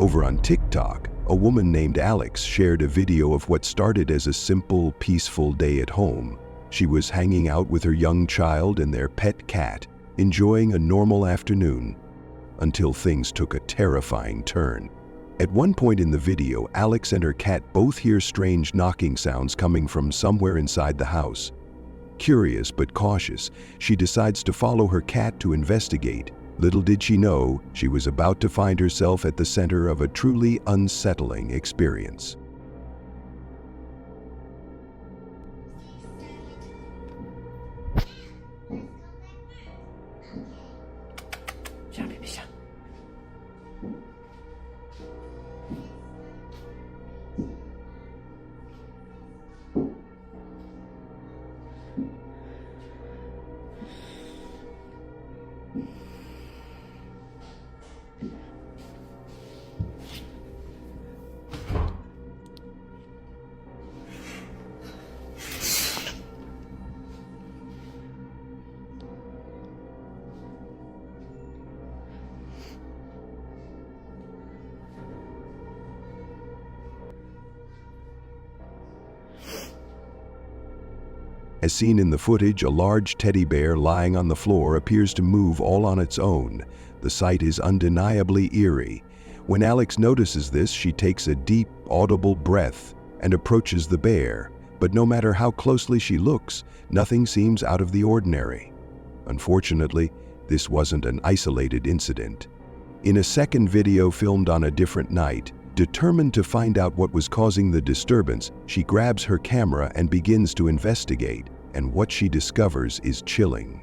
Over on TikTok, a woman named Alex shared a video of what started as a simple, peaceful day at home. She was hanging out with her young child and their pet cat, enjoying a normal afternoon, until things took a terrifying turn. At one point in the video, Alex and her cat both hear strange knocking sounds coming from somewhere inside the house. Curious but cautious, she decides to follow her cat to investigate. Little did she know, she was about to find herself at the center of a truly unsettling experience. As seen in the footage, a large teddy bear lying on the floor appears to move all on its own. The sight is undeniably eerie. When Alex notices this, she takes a deep, audible breath and approaches the bear. But no matter how closely she looks, nothing seems out of the ordinary. Unfortunately, this wasn't an isolated incident. In a second video filmed on a different night, determined to find out what was causing the disturbance, she grabs her camera and begins to investigate, and what she discovers is chilling.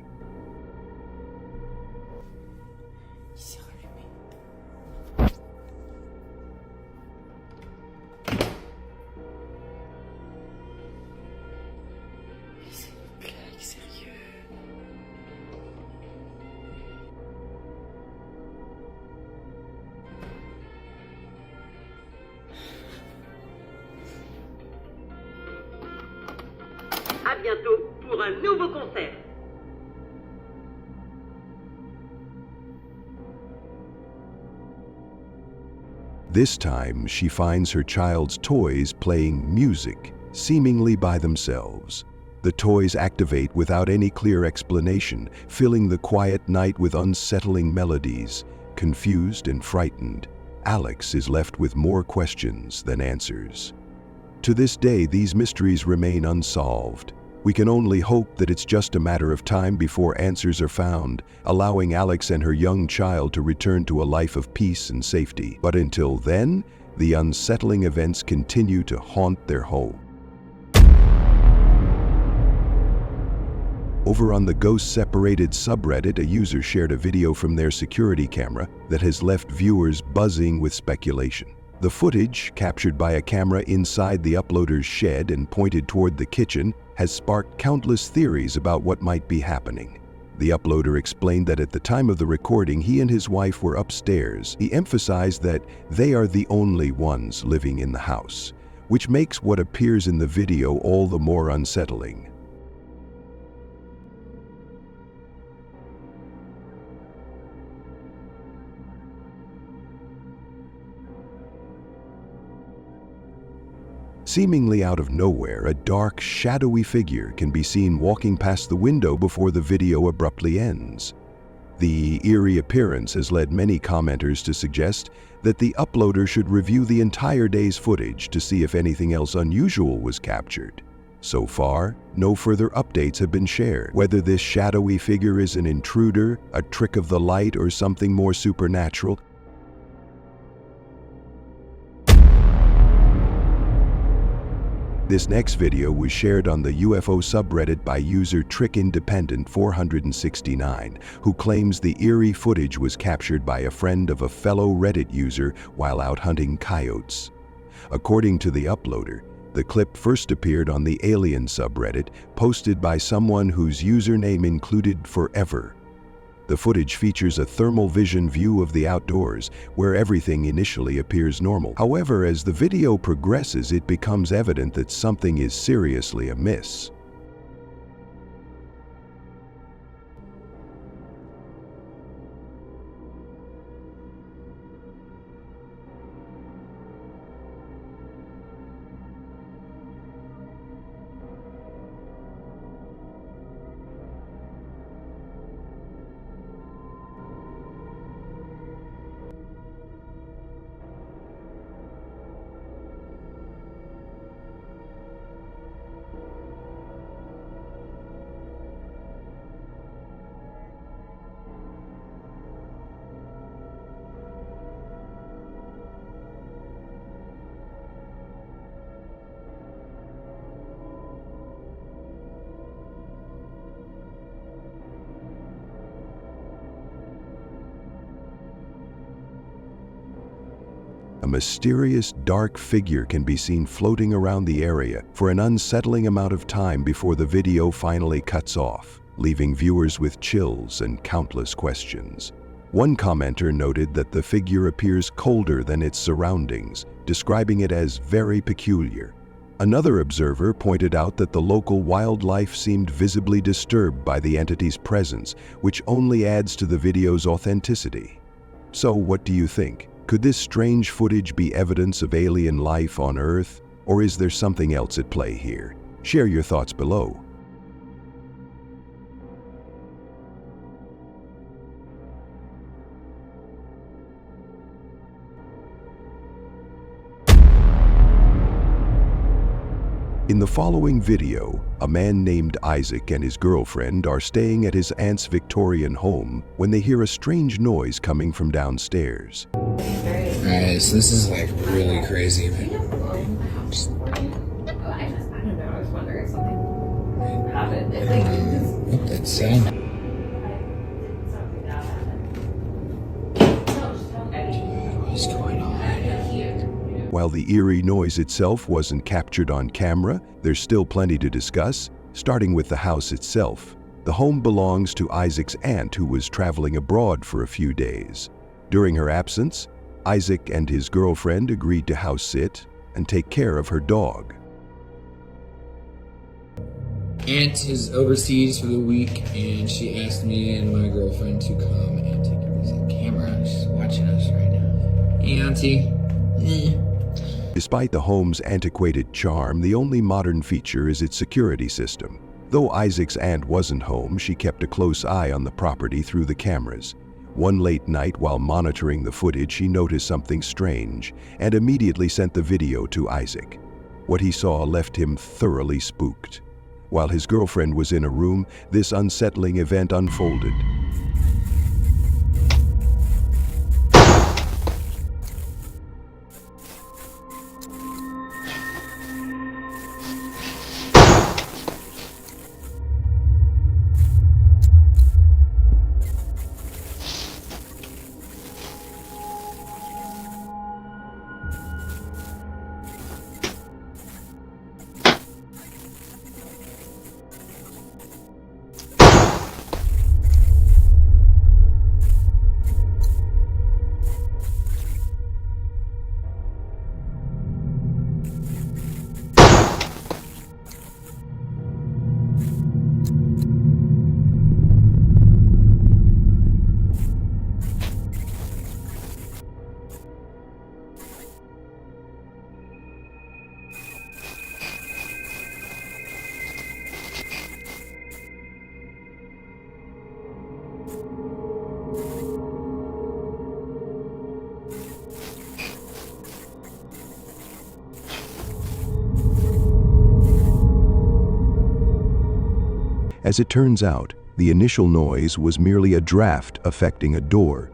À bientôt pour un nouveau concert. This time, she finds her child's toys playing music, seemingly by themselves. The toys activate without any clear explanation, filling the quiet night with unsettling melodies. Confused and frightened, Alex is left with more questions than answers. To this day, these mysteries remain unsolved. We can only hope that it's just a matter of time before answers are found, allowing Alex and her young child to return to a life of peace and safety. But until then, the unsettling events continue to haunt their home. Over on the Ghost-Separated subreddit, a user shared a video from their security camera that has left viewers buzzing with speculation. The footage, captured by a camera inside the uploader's shed and pointed toward the kitchen, has sparked countless theories about what might be happening. The uploader explained that at the time of the recording, he and his wife were upstairs. He emphasized that they are the only ones living in the house, which makes what appears in the video all the more unsettling. Seemingly out of nowhere, a dark, shadowy figure can be seen walking past the window before the video abruptly ends. The eerie appearance has led many commenters to suggest that the uploader should review the entire day's footage to see if anything else unusual was captured. So far, no further updates have been shared. Whether this shadowy figure is an intruder, a trick of the light, or something more supernatural, this next video was shared on the UFO subreddit by user TrickIndependent469, who claims the eerie footage was captured by a friend of a fellow Reddit user while out hunting coyotes. According to the uploader, the clip first appeared on the Alien subreddit, posted by someone whose username included Forever. The footage features a thermal vision view of the outdoors, where everything initially appears normal. However, as the video progresses, it becomes evident that something is seriously amiss. A mysterious, dark figure can be seen floating around the area for an unsettling amount of time before the video finally cuts off, leaving viewers with chills and countless questions. One commenter noted that the figure appears colder than its surroundings, describing it as very peculiar. Another observer pointed out that the local wildlife seemed visibly disturbed by the entity's presence, which only adds to the video's authenticity. So, what do you think? Could this strange footage be evidence of alien life on Earth, or is there something else at play here? Share your thoughts below. In the following video, a man named Isaac and his girlfriend are staying at his aunt's Victorian home when they hear a strange noise coming from downstairs. Alright, so this is like really crazy. I don't know, I was wondering if something happened. What that sound? What's going on? While the eerie noise itself wasn't captured on camera, there's still plenty to discuss, starting with the house itself. The home belongs to Isaac's aunt, who was traveling abroad for a few days. During her absence, Isaac and his girlfriend agreed to house sit and take care of her dog. Aunt is overseas for the week, and she asked me and my girlfriend to come and take care of the camera. She's watching us right now. Hey, Auntie. Despite the home's antiquated charm, the only modern feature is its security system. Though Isaac's aunt wasn't home, she kept a close eye on the property through the cameras. One late night, while monitoring the footage, she noticed something strange and immediately sent the video to Isaac. What he saw left him thoroughly spooked. While his girlfriend was in a room, this unsettling event unfolded. As it turns out, the initial noise was merely a draft affecting a door.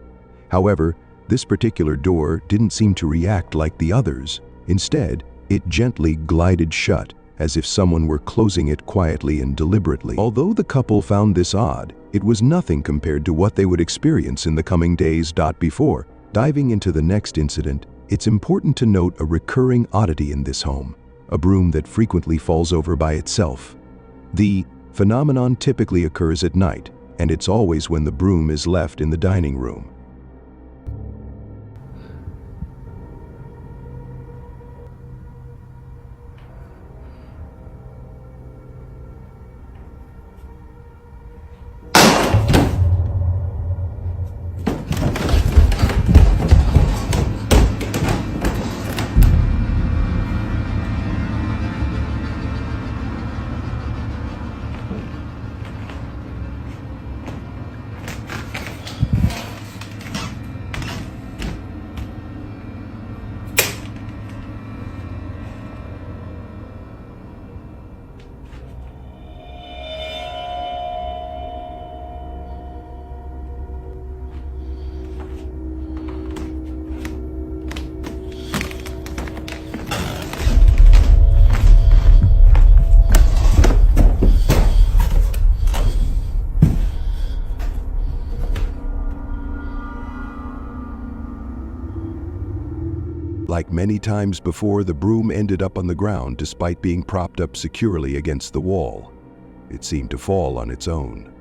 However, this particular door didn't seem to react like the others. Instead, it gently glided shut, as if someone were closing it quietly and deliberately. Although the couple found this odd, it was nothing compared to what they would experience in the coming days. Before diving into the next incident, it's important to note a recurring oddity in this home, a broom that frequently falls over by itself. The phenomenon typically occurs at night, and it's always when the broom is left in the dining room. Like many times before, the broom ended up on the ground despite being propped up securely against the wall. It seemed to fall on its own,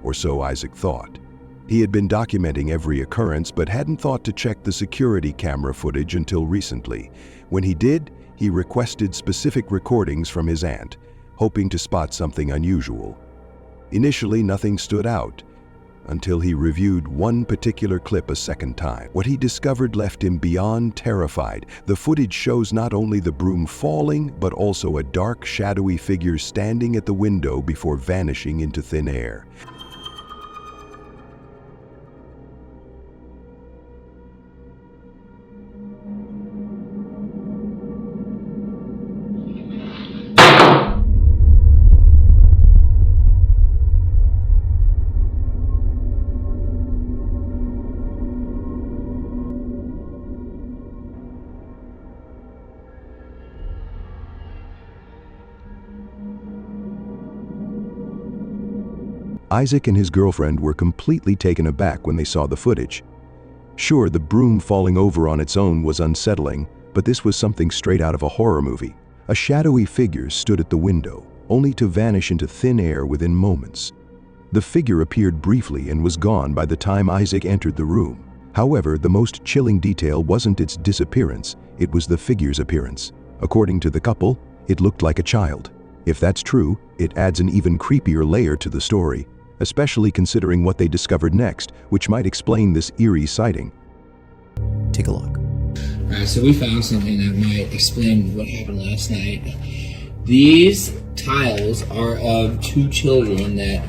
or so Isaac thought. He had been documenting every occurrence but hadn't thought to check the security camera footage until recently. When he did, he requested specific recordings from his aunt, hoping to spot something unusual. Initially, nothing stood out, until he reviewed one particular clip a second time. What he discovered left him beyond terrified. The footage shows not only the broom falling, but also a dark, shadowy figure standing at the window before vanishing into thin air. Isaac and his girlfriend were completely taken aback when they saw the footage. Sure, the broom falling over on its own was unsettling, but this was something straight out of a horror movie. A shadowy figure stood at the window, only to vanish into thin air within moments. The figure appeared briefly and was gone by the time Isaac entered the room. However, the most chilling detail wasn't its disappearance, it was the figure's appearance. According to the couple, it looked like a child. If that's true, it adds an even creepier layer to the story, especially considering what they discovered next, which might explain this eerie sighting. Take a look. Alright, so we found something that might explain what happened last night. These tiles are of two children that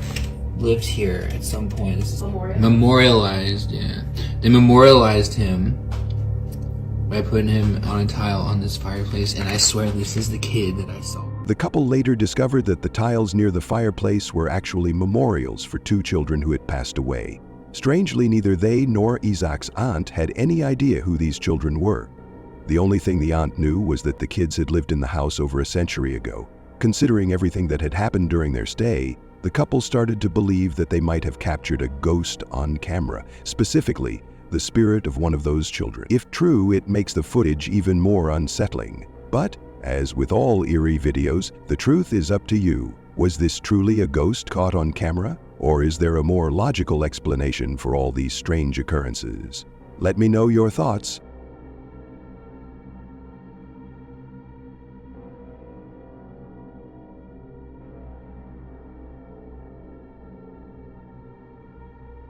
lived here at some point. This is memorialized, yeah. They memorialized him by putting him on a tile on this fireplace, and I swear this is the kid that I saw. The couple later discovered that the tiles near the fireplace were actually memorials for two children who had passed away. Strangely, neither they nor Isaac's aunt had any idea who these children were. The only thing the aunt knew was that the kids had lived in the house over a century ago. Considering everything that had happened during their stay, the couple started to believe that they might have captured a ghost on camera, specifically the spirit of one of those children. If true, it makes the footage even more unsettling. But as with all eerie videos, the truth is up to you. Was this truly a ghost caught on camera? Or is there a more logical explanation for all these strange occurrences? Let me know your thoughts.